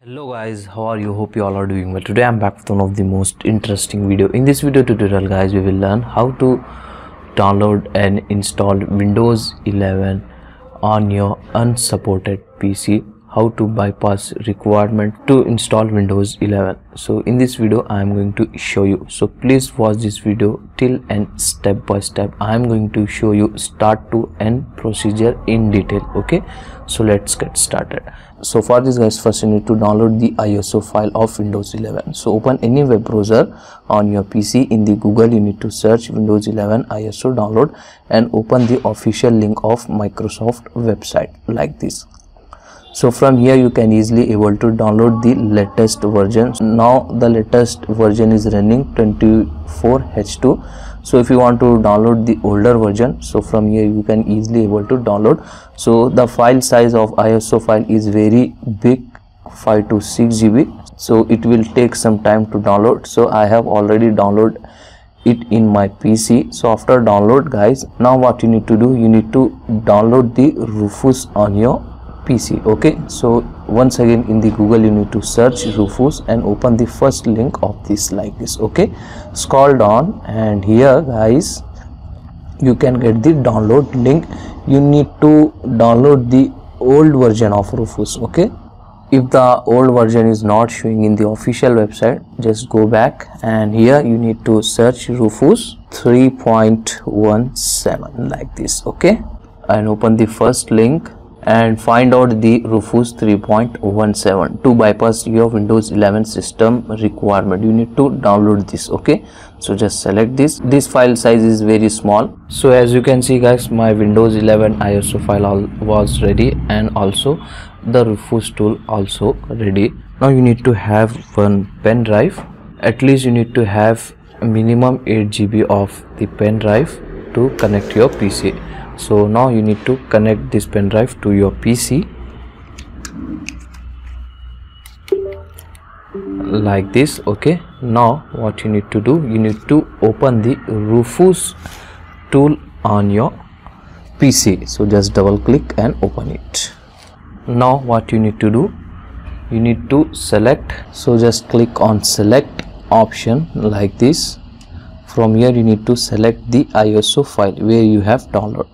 Hello guys, how are you? Hope you all are doing well. Today I'm back with one of the most interesting video. In this video tutorial guys, we will learn how to download and install Windows 11 on your unsupported PC, how to bypass requirement to install Windows 11. So in this video I am going to show you, so please watch this video till end step by step. I am going to show you start to end procedure in detail. Okay, so let's get started. So for this guys, first you need to download the ISO file of Windows 11. So open any web browser on your PC. In the Google you need to search Windows 11 ISO download and open the official link of Microsoft website like this. So from here you can easily able to download the latest version. Now the latest version is running 24H2. So if you want to download the older version, so from here you can easily able to download. So the file size of ISO file is very big, 5 to 6 GB. So it will take some time to download. So I have already downloaded it in my PC. So after download guys, now what you need to do, you need to download the Rufus on your PC. Okay, so once again in the Google you need to search Rufus and open the first link of this like this. Okay, scroll down and here guys you can get the download link. You need to download the old version of Rufus. Okay, if the old version is not showing in the official website, just go back and here you need to search Rufus 3.17 like this. Okay, and open the first link and find out the Rufus 3.17 to bypass your Windows 11 system requirement. You need to download this. Okay, so just select this file size is very small. So as you can see guys, my Windows 11 ISO file was ready and also the Rufus tool also ready. Now you need to have one pen drive. At least you need to have a minimum 8 GB of the pen drive to connect your PC. So now you need to connect this pen drive to your PC like this. Okay, now what you need to do, you need to open the Rufus tool on your PC. So just double click and open it. Now what you need to do, you need to select, so just click on select option like this. From here you need to select the ISO file where you have downloaded.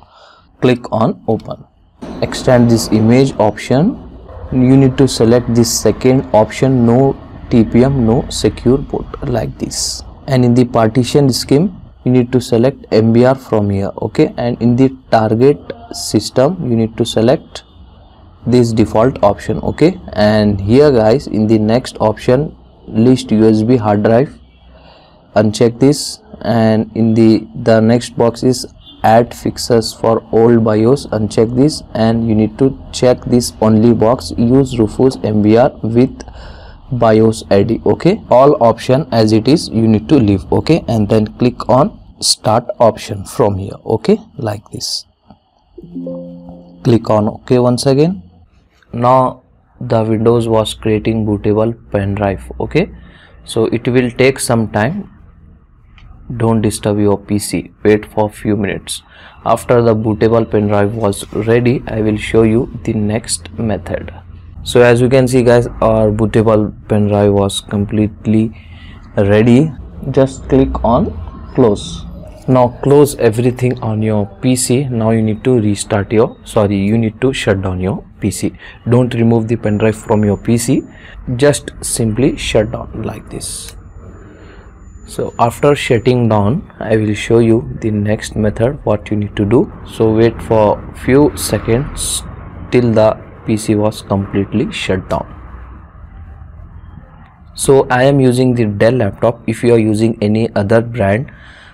Click on open. Extend this image option. You need to select this second option, no TPM, no secure boot like this. And in the partition scheme you need to select MBR from here. Okay, and in the target system you need to select this default option. Okay, and here guys in the next option, list USB hard drive, uncheck this, and in the next box is add fixes for old BIOS, uncheck this, and you need to check this only box, use Rufus MBR with BIOS ID. Okay, all option as it is you need to leave. Okay, and then click on start option from here. Okay, like this. Click on OK once again. Now the Windows was creating bootable pen drive. Okay, so it will take some time. Don't disturb your PC, wait for few minutes. After the bootable pen drive was ready, I will show you the next method. So as you can see guys, our bootable pen drive was completely ready. Just click on close. Now close everything on your PC. Now you need to restart your, you need to shut down your PC. Don't remove the pen drive from your PC, just simply shut down like this. So after shutting down, I will show you the next method what you need to do. So wait for few seconds till the PC was completely shut down. So I am using the Dell laptop. If you are using any other brand,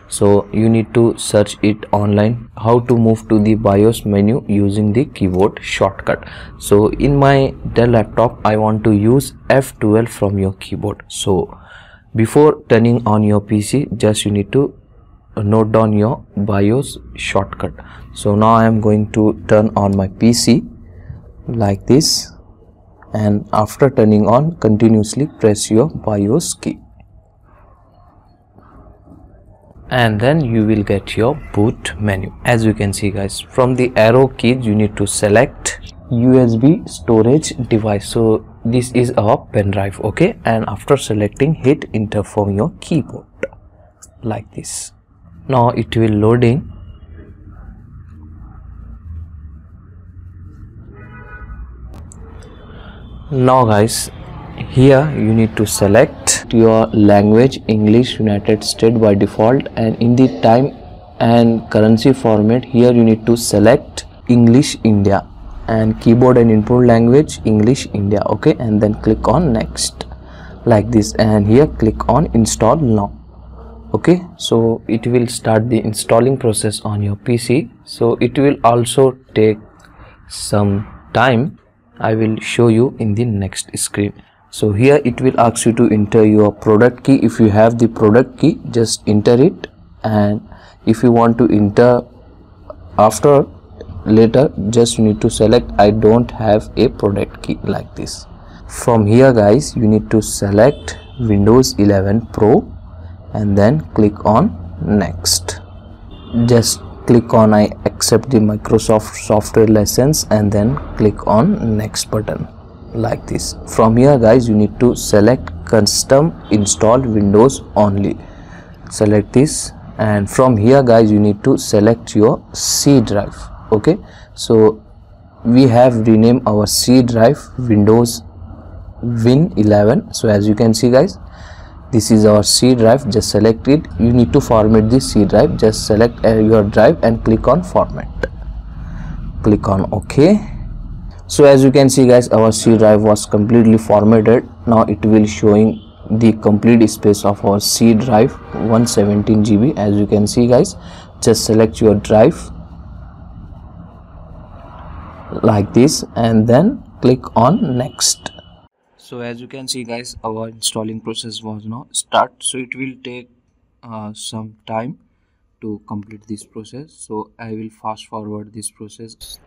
so you need to search it online how to move to the BIOS menu using the keyboard shortcut. So in my Dell laptop I want to use F12 from your keyboard. So before turning on your PC, just you need to note down your BIOS shortcut. So now I am going to turn on my PC like this, and after turning on, continuously press your BIOS key, and then you will get your boot menu. As you can see guys, from the arrow keys you need to select USB storage device. So this is our pen drive. Okay, and after selecting, hit enter from your keyboard like this. Now it will loading. Now guys, here you need to select your language, English United States by default, and in the time and currency format, here you need to select English India, and keyboard and input language English India. Okay, and then click on next like this, and here click on install now. Okay, so it will start the installing process on your PC. So it will also take some time. I will show you in the next screen. So here it will ask you to enter your product key. If you have the product key, just enter it, and if you want to enter after later, just you need to select I don't have a product key like this. From here guys, you need to select Windows 11 Pro and then click on next. Just click on I accept the Microsoft software license and then click on next button like this. From here guys, you need to select custom install Windows only. Select this, and from here guys, you need to select your C drive. Okay, so we have renamed our C drive Windows Win 11. So as you can see guys, this is our C drive. Just select it. You need to format this C drive. Just select your drive and click on format. Click on OK. So as you can see guys, our C drive was completely formatted. Now it will showing the complete space of our C drive, 117 GB. As you can see guys, just select your drive like this and then click on next. So as you can see guys, our installing process was now start. So it will take some time to complete this process. So I will fast forward this process.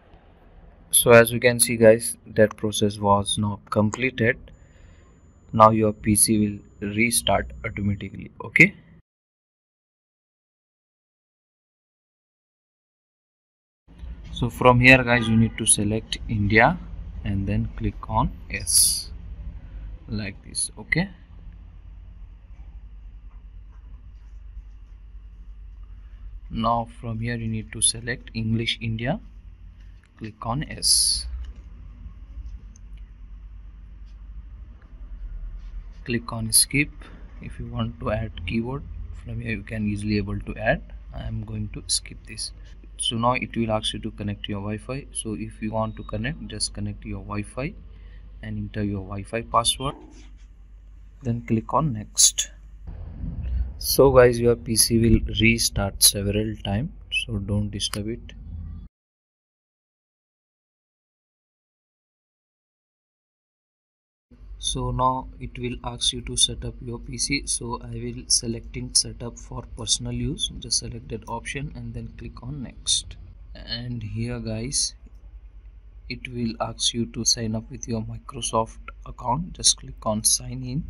So as you can see guys, that process was now completed. Now your PC will restart automatically. Okay. So from here guys, you need to select India and then click on yes like this. Okay, now from here you need to select English India, click on yes, click on skip. If you want to add keyboard, from here you can easily able to add. I am going to skip this. So now it will ask you to connect your Wi-Fi. So if you want to connect, just connect your Wi-Fi and enter your Wi-Fi password, then click on next. So guys, your PC will restart several times, so don't disturb it. So now it will ask you to set up your PC. So I will selecting setup for personal use. Just select that option and then click on next. And here guys, it will ask you to sign up with your Microsoft account. Just click on sign in.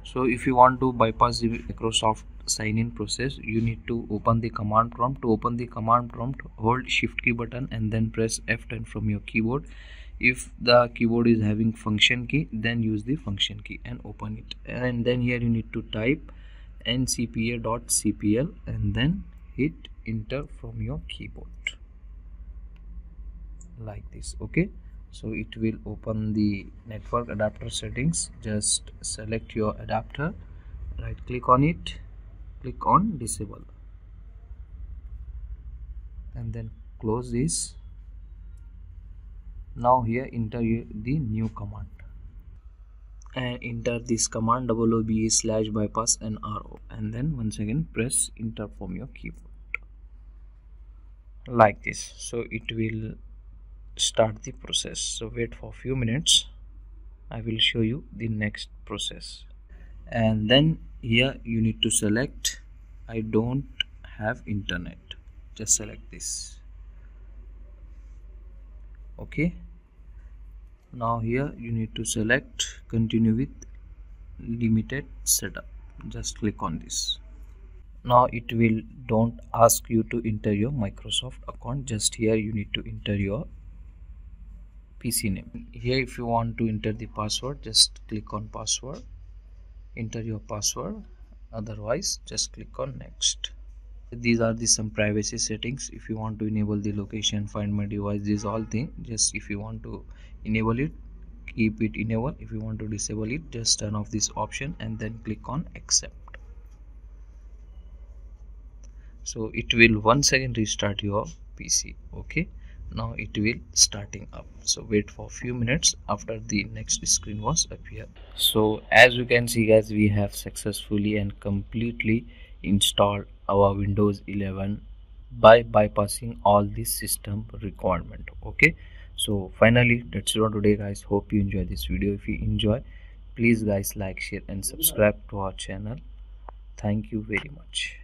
So if you want to bypass the Microsoft sign in process, you need to open the command prompt. To open the command prompt, hold shift key button and then press F10 from your keyboard. If the keyboard is having function key, then use the function key and open it. And then here you need to type ncpa.cpl and then hit enter from your keyboard like this. Okay, so it will open the network adapter settings. Just select your adapter, right click on it, click on disable and then close this. Now here enter the new command and enter this command OOBE/bypass NRO and then once again press enter from your keyboard like this. So it will start the process. So wait for a few minutes. I will show you the next process. And then here you need to select I don't have internet. Just select this. Okay, now here you need to select continue with limited setup. Just click on this. Now it will don't ask you to enter your Microsoft account. Just here you need to enter your PC name. Here if you want to enter the password, just click on password, enter your password, otherwise just click on next. These are the some privacy settings. If you want to enable the location, find my device, these all things, just if you want to enable it, keep it enable. If you want to disable it, just turn off this option and then click on accept. So it will once again restart your PC. Okay, now it will starting up, so wait for a few minutes after the next screen was appear. So as you can see guys, we have successfully and completely installed our Windows 11 by bypassing all this system requirement. Okay, so finally that's it for today guys. Hope you enjoy this video. If you enjoy, please guys like, share and subscribe to our channel. Thank you very much.